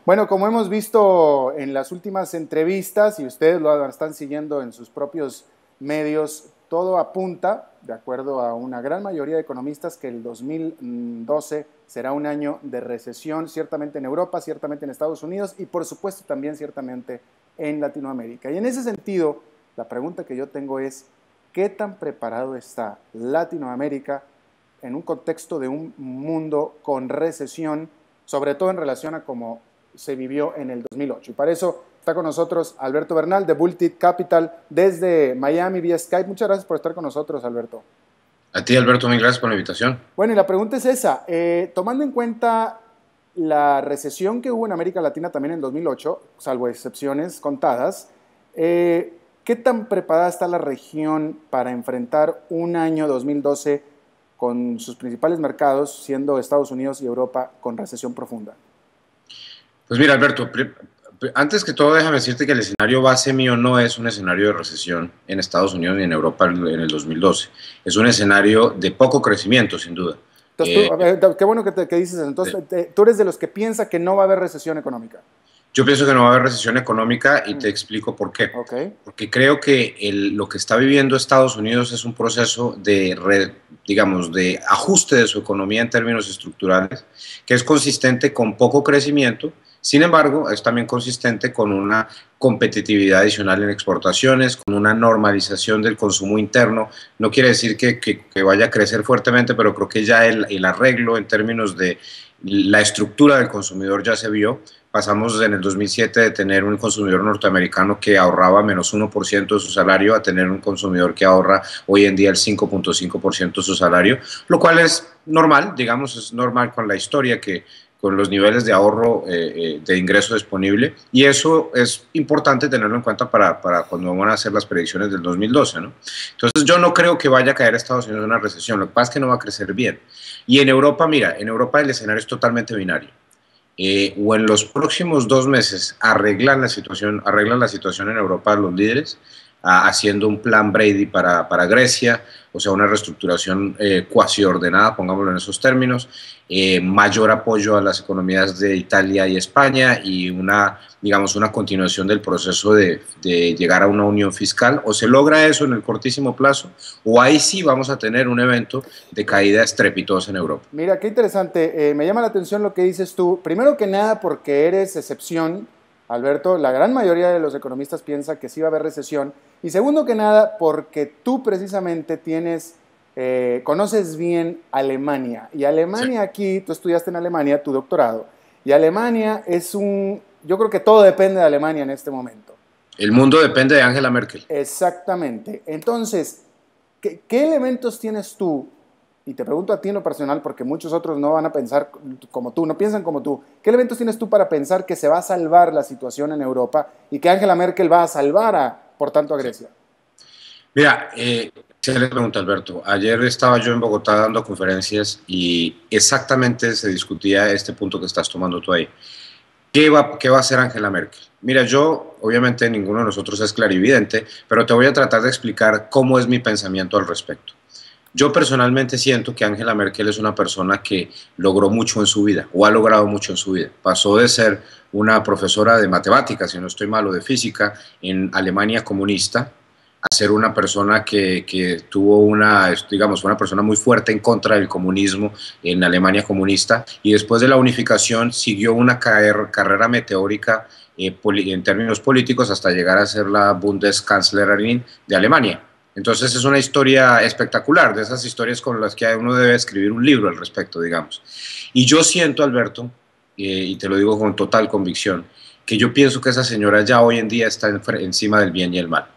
Bueno, como hemos visto en las últimas entrevistas, y ustedes lo están siguiendo en sus propios medios, todo apunta, de acuerdo a una gran mayoría de economistas, que el 2012 será un año de recesión, ciertamente en Europa, ciertamente en Estados Unidos y por supuesto también ciertamente en Latinoamérica. Y en ese sentido, la pregunta que yo tengo es, ¿qué tan preparado está Latinoamérica en un contexto de un mundo con recesión, sobre todo en relación a cómo se vivió en el 2008? Y para eso está con nosotros Alberto Bernal de Bultit Capital desde Miami vía Skype. Muchas gracias por estar con nosotros, Alberto. A ti, Alberto, mil gracias por la invitación. Bueno, y la pregunta es esa. Tomando en cuenta la recesión que hubo en América Latina también en 2008, salvo excepciones contadas, ¿qué tan preparada está la región para enfrentar un año 2012 con sus principales mercados, siendo Estados Unidos y Europa, con recesión profunda? Pues mira, Alberto, antes que todo déjame decirte que el escenario base mío no es un escenario de recesión en Estados Unidos ni en Europa en el 2012. Es un escenario de poco crecimiento, sin duda. Entonces, qué bueno que dices eso. Entonces, tú eres de los que piensa que no va a haber recesión económica. Yo pienso que no va a haber recesión económica y te explico por qué. Okay. Porque creo que lo que está viviendo Estados Unidos es un proceso digamos, de ajuste de su economía en términos estructurales, que es consistente con poco crecimiento. Sin embargo, es también consistente con una competitividad adicional en exportaciones, con una normalización del consumo interno. No quiere decir que vaya a crecer fuertemente, pero creo que ya el arreglo en términos de la estructura del consumidor ya se vio. Pasamos en el 2007 de tener un consumidor norteamericano que ahorraba menos 1% de su salario a tener un consumidor que ahorra hoy en día el 5.5% de su salario, lo cual es normal, digamos, es normal con la historia con los niveles de ahorro de ingreso disponible, y eso es importante tenerlo en cuenta para cuando van a hacer las predicciones del 2012, ¿no? Entonces yo no creo que vaya a caer Estados Unidos en una recesión, lo que pasa es que no va a crecer bien. Y en Europa, mira, en Europa el escenario es totalmente binario. O en los próximos 2 meses arreglan la situación en Europa los líderes, haciendo un plan Brady para Grecia, o sea, una reestructuración cuasi ordenada, pongámoslo en esos términos, mayor apoyo a las economías de Italia y España y digamos, una continuación del proceso de llegar a una unión fiscal. O se logra eso en el cortísimo plazo, o ahí sí vamos a tener un evento de caída estrepitosa en Europa. Mira, qué interesante. Me llama la atención lo que dices tú. Primero que nada, porque eres excepción, Alberto. La gran mayoría de los economistas piensa que sí va a haber recesión. Y segundo que nada, porque tú precisamente conoces bien Alemania. Y Alemania, sí, aquí, tú estudiaste en Alemania, tu doctorado. Y Alemania yo creo que todo depende de Alemania en este momento. El mundo depende de Angela Merkel. Exactamente. Entonces, ¿qué elementos tienes tú? Y te pregunto a ti en lo personal, porque muchos otros no van a pensar como tú, no piensan como tú. ¿Qué elementos tienes tú para pensar que se va a salvar la situación en Europa y que Angela Merkel va a salvar, por tanto, a Grecia? Mira, excelente pregunta, Alberto. Ayer estaba yo en Bogotá dando conferencias y exactamente se discutía este punto que estás tomando tú ahí. ¿Qué va a hacer Angela Merkel? Mira, obviamente ninguno de nosotros es clarividente, pero te voy a tratar de explicar cómo es mi pensamiento al respecto. Yo personalmente siento que Angela Merkel es una persona que logró mucho en su vida, o ha logrado mucho en su vida. Pasó de ser una profesora de matemáticas, si no estoy mal, o de física, en Alemania comunista, a ser una persona que tuvo digamos, una persona muy fuerte en contra del comunismo en Alemania comunista, y después de la unificación siguió una carrera meteórica en términos políticos hasta llegar a ser la Bundeskanzlerin de Alemania. Entonces es una historia espectacular, de esas historias con las que uno debe escribir un libro al respecto, digamos. Y yo siento, Alberto, y te lo digo con total convicción, que yo pienso que esa señora ya hoy en día está encima del bien y el mal.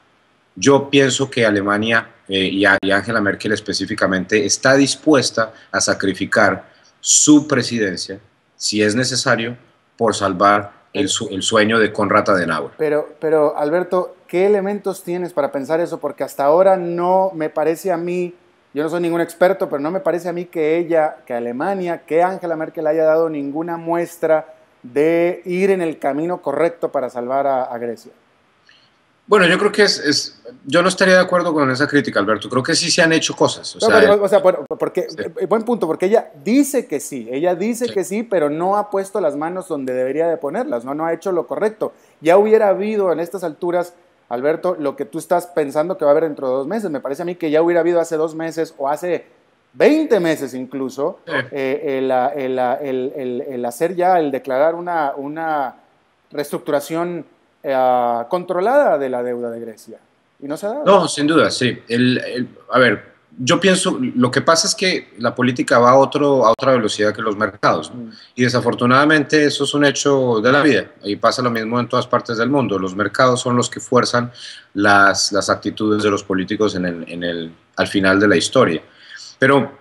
Yo pienso que Alemania y Angela Merkel específicamente está dispuesta a sacrificar su presidencia, si es necesario, por salvar el sueño de Konrad Adenauer. Pero, Alberto, ¿qué elementos tienes para pensar eso? Porque hasta ahora no me parece a mí, yo no soy ningún experto, pero no me parece a mí que Alemania, que Angela Merkel haya dado ninguna muestra de ir en el camino correcto para salvar a Grecia. Bueno, yo creo que yo no estaría de acuerdo con esa crítica, Alberto. Creo que sí se han hecho cosas. Porque, Sí. buen punto, porque ella dice que sí, Sí. que sí, pero no ha puesto las manos donde debería de ponerlas, no ha hecho lo correcto. Ya hubiera habido en estas alturas, Alberto, lo que tú estás pensando que va a haber dentro de 2 meses. Me parece a mí que ya hubiera habido hace 2 meses o hace 20 meses incluso, Sí. el hacer ya, el declarar una reestructuración controlada de la deuda de Grecia. Y no se ha dado. No, sin duda, sí. A ver, yo pienso, lo que pasa es que la política va a otra velocidad que los mercados, ¿no? Mm. Y desafortunadamente eso es un hecho de la vida. Y pasa lo mismo en todas partes del mundo. Los mercados son los que fuerzan las actitudes de los políticos al final de la historia. Pero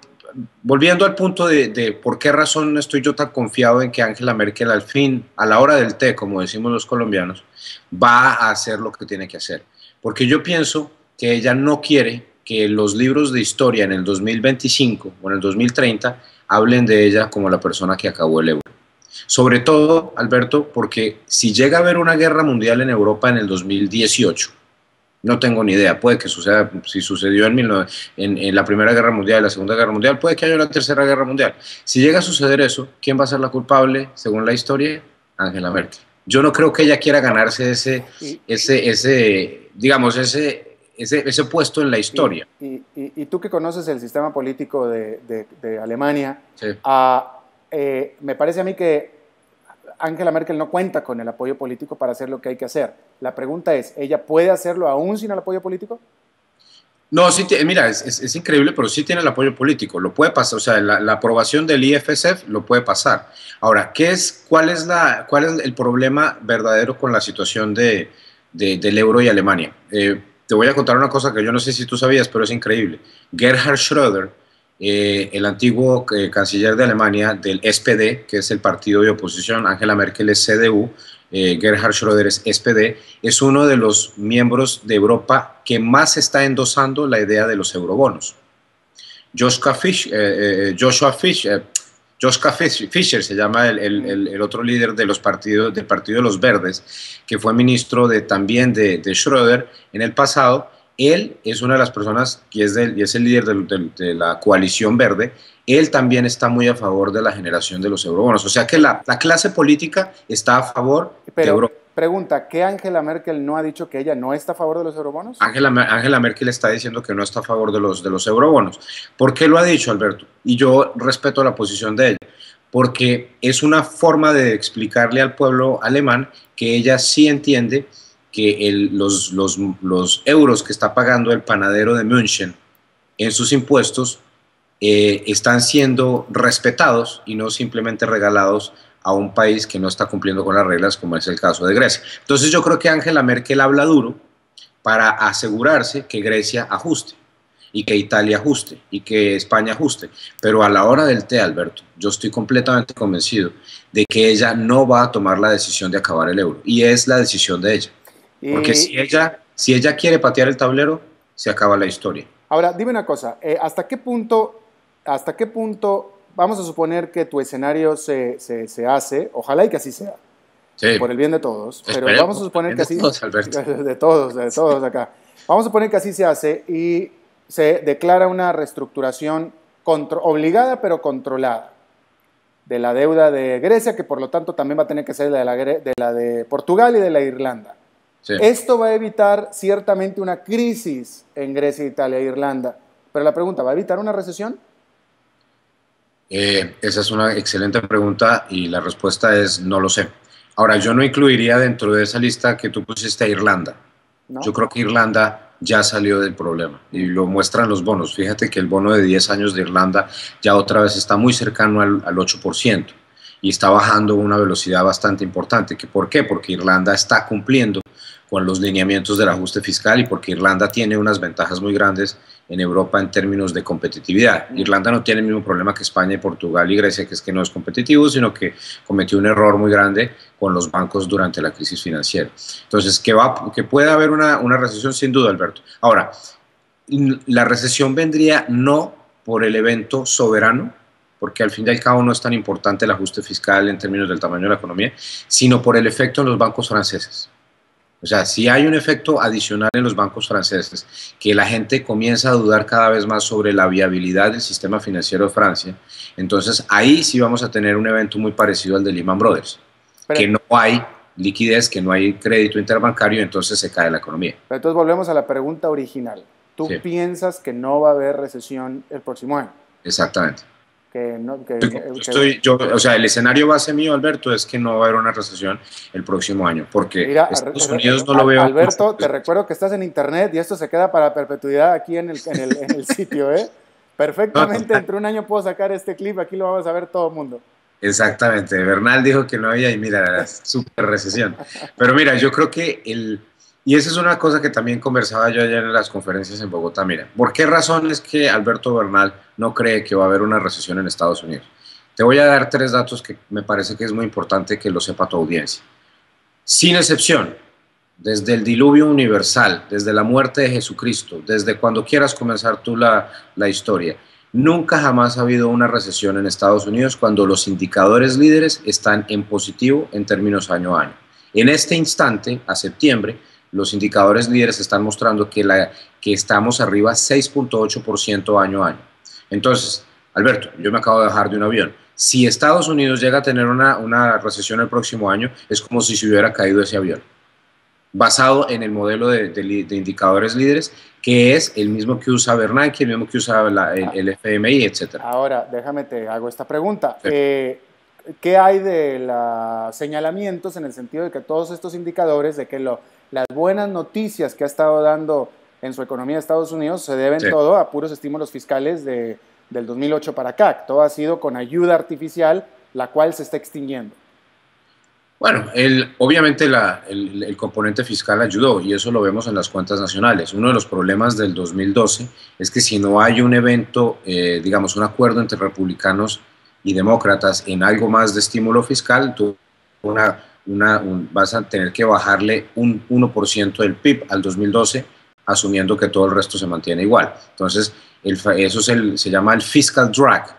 volviendo al punto de por qué razón estoy yo tan confiado en que Angela Merkel al fin, a la hora del té, como decimos los colombianos, va a hacer lo que tiene que hacer. Porque yo pienso que ella no quiere que los libros de historia en el 2025 o en el 2030 hablen de ella como la persona que acabó el euro. Sobre todo, Alberto, porque si llega a haber una guerra mundial en Europa en el 2018, no tengo ni idea, puede que suceda, si sucedió en la Primera Guerra Mundial, la Segunda Guerra Mundial, puede que haya una Tercera Guerra Mundial. Si llega a suceder eso, ¿quién va a ser la culpable, según la historia? Angela Merkel. Yo no creo que ella quiera ganarse Y, digamos, ese puesto en la historia. y tú que conoces el sistema político de Alemania, Sí. me parece a mí que Angela Merkel no cuenta con el apoyo político para hacer lo que hay que hacer. La pregunta es, ¿ella puede hacerlo aún sin el apoyo político? No, sí, mira, es increíble, pero sí tiene el apoyo político, lo puede pasar, o sea, la aprobación del IFSF lo puede pasar. Ahora, cuál es el problema verdadero con la situación del euro y Alemania? Te voy a contar una cosa que yo no sé si tú sabías, pero es increíble. Gerhard Schröder, el antiguo canciller de Alemania del SPD, que es el partido de oposición, Angela Merkel es CDU, Gerhard Schröder es SPD, es uno de los miembros de Europa que más está endosando la idea de los eurobonos. Joschka Fischer se llama el otro líder de del Partido de los Verdes, que fue ministro también de Schröder en el pasado. Él es una de las personas y es el líder de la coalición verde. Él también está muy a favor de la generación de los eurobonos. O sea que la clase política está a favor de Pero, Europa. pregunta, ¿qué Angela Merkel no ha dicho que ella no está a favor de los eurobonos? Angela Merkel está diciendo que no está a favor de los eurobonos. ¿Por qué lo ha dicho, Alberto? Y yo respeto la posición de ella, porque es una forma de explicarle al pueblo alemán que ella sí entiende que los euros que está pagando el panadero de München en sus impuestos están siendo respetados y no simplemente regalados a un país que no está cumpliendo con las reglas, como es el caso de Grecia. Entonces yo creo que Angela Merkel habla duro para asegurarse que Grecia ajuste y que Italia ajuste y que España ajuste. Pero a la hora del té, Alberto, yo estoy completamente convencido de que ella no va a tomar la decisión de acabar el euro y es la decisión de ella. Porque si ella quiere patear el tablero, se acaba la historia. Ahora, dime una cosa, ¿hasta qué punto vamos a suponer que tu escenario se hace? Ojalá y que así sea, Sí. por el bien de todos, pero Esperemos, vamos a suponer que así, de todos, Alberto. de todos acá, vamos a suponer que así se hace y se declara una reestructuración obligada pero controlada de la deuda de Grecia, que por lo tanto también va a tener que ser de la de Portugal y de la de Irlanda. Sí. Esto va a evitar ciertamente una crisis en Grecia, Italia e Irlanda, pero la pregunta, ¿va a evitar una recesión? Esa es una excelente pregunta y la respuesta es no lo sé. Ahora, yo no incluiría dentro de esa lista que tú pusiste a Irlanda. ¿No? Yo creo que Irlanda ya salió del problema y lo muestran los bonos. Fíjate que el bono de 10 años de Irlanda ya otra vez está muy cercano al 8% y está bajando a una velocidad bastante importante. ¿Por qué? Porque Irlanda está cumpliendo con los lineamientos del ajuste fiscal y porque Irlanda tiene unas ventajas muy grandes en Europa en términos de competitividad. Irlanda no tiene el mismo problema que España, Portugal y Grecia, que es que no es competitivo, sino que cometió un error muy grande con los bancos durante la crisis financiera. Entonces, que puede haber una recesión sin duda, Alberto. Ahora, la recesión vendría no por el evento soberano, porque al fin y al cabo no es tan importante el ajuste fiscal en términos del tamaño de la economía, sino por el efecto en los bancos franceses. O sea, si hay un efecto adicional en los bancos franceses, que la gente comienza a dudar cada vez más sobre la viabilidad del sistema financiero de Francia, entonces ahí sí vamos a tener un evento muy parecido al de Lehman Brothers, Pero, que no hay liquidez, que no hay crédito interbancario, entonces se cae la economía. pero entonces volvemos a la pregunta original. ¿Tú Sí, piensas que no va a haber recesión el próximo año? exactamente. Que no, O sea, el escenario base mío, Alberto, es que no va a haber una recesión el próximo año, porque Mira, Estados Unidos no lo veo. Alberto, te recuerdo que estás en internet y esto se queda para perpetuidad aquí en el sitio, ¿eh? No, Perfectamente, entre un año puedo sacar este clip, aquí lo vamos a ver todo el mundo. exactamente, Bernal dijo que no había y mira, la super recesión. Pero mira, yo creo que y esa es una cosa que también conversaba yo ayer en las conferencias en Bogotá, mira, ¿por qué razón es que Alberto Bernal no cree que va a haber una recesión en Estados Unidos? Te voy a dar 3 datos que me parece que es muy importante que lo sepa tu audiencia. Sin excepción, desde el diluvio universal, desde la muerte de Jesucristo, desde cuando quieras comenzar tú la historia, nunca jamás ha habido una recesión en Estados Unidos cuando los indicadores líderes están en positivo en términos año a año. En este instante, a septiembre, los indicadores líderes están mostrando que estamos arriba 6.8% año a año. Entonces, Alberto, yo me acabo de bajar de un avión. Si Estados Unidos llega a tener una recesión el próximo año, es como si se hubiera caído ese avión, basado en el modelo de indicadores líderes, que es el mismo que usa Bernanke, el mismo que usa el FMI, etc. Ahora, déjame te hago esta pregunta. Sí. ¿Qué hay de los señalamientos en el sentido de que todos estos indicadores, de que las buenas noticias que ha estado dando en su economía de Estados Unidos se deben Sí. todo a puros estímulos fiscales del 2008 para acá? Todo ha sido con ayuda artificial, la cual se está extinguiendo. Bueno, obviamente el componente fiscal ayudó y eso lo vemos en las cuentas nacionales. Uno de los problemas del 2012 es que si no hay un evento, digamos, un acuerdo entre republicanos y demócratas en algo más de estímulo fiscal, tú vas a tener que bajarle un 1% del PIB al 2012, asumiendo que todo el resto se mantiene igual. Entonces, eso se llama el fiscal drag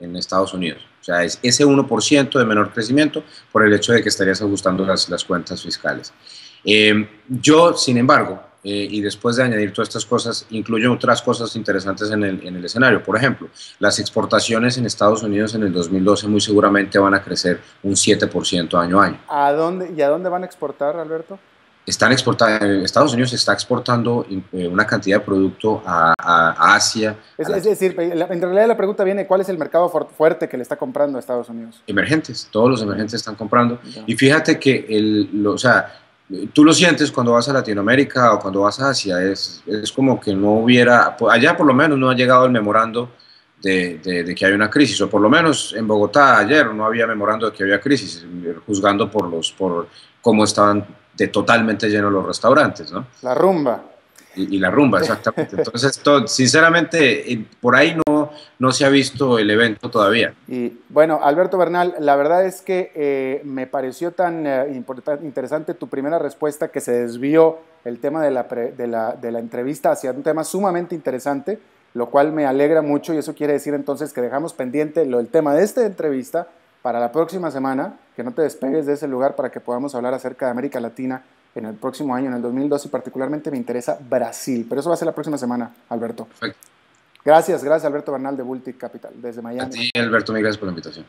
en Estados Unidos. O sea, es ese 1% de menor crecimiento por el hecho de que estarías ajustando las cuentas fiscales. Yo, sin embargo, y después de añadir todas estas cosas, incluyo otras cosas interesantes en el escenario. Por ejemplo, las exportaciones en Estados Unidos en el 2012 muy seguramente van a crecer un 7% año a año. ¿A dónde van a exportar, Alberto? Estados Unidos está exportando una cantidad de producto a Asia. Es decir, en realidad la pregunta viene, ¿cuál es el mercado fuerte que le está comprando a Estados Unidos? Emergentes, todos los emergentes están comprando. Ya. Y fíjate que o sea, tú lo sientes cuando vas a Latinoamérica o cuando vas a Asia, es como que no hubiera, allá por lo menos no ha llegado el memorando de que hay una crisis, o por lo menos en Bogotá ayer no había memorando de que había crisis, juzgando por cómo estaban totalmente llenos los restaurantes, ¿no? La rumba. Y la rumba, exactamente. Entonces, sinceramente, por ahí no se ha visto el evento todavía. Y bueno, Alberto Bernal, la verdad es que me pareció tan interesante tu primera respuesta que se desvió el tema de la entrevista hacia un tema sumamente interesante, lo cual me alegra mucho y eso quiere decir entonces que dejamos pendiente el tema de esta entrevista para la próxima semana, que no te despegues de ese lugar para que podamos hablar acerca de América Latina en el próximo año, en el 2012, y particularmente me interesa Brasil, pero eso va a ser la próxima semana, Alberto. Perfecto. Gracias Alberto Bernal de Bultic Capital, desde Miami. A ti, Alberto, mil gracias por la invitación.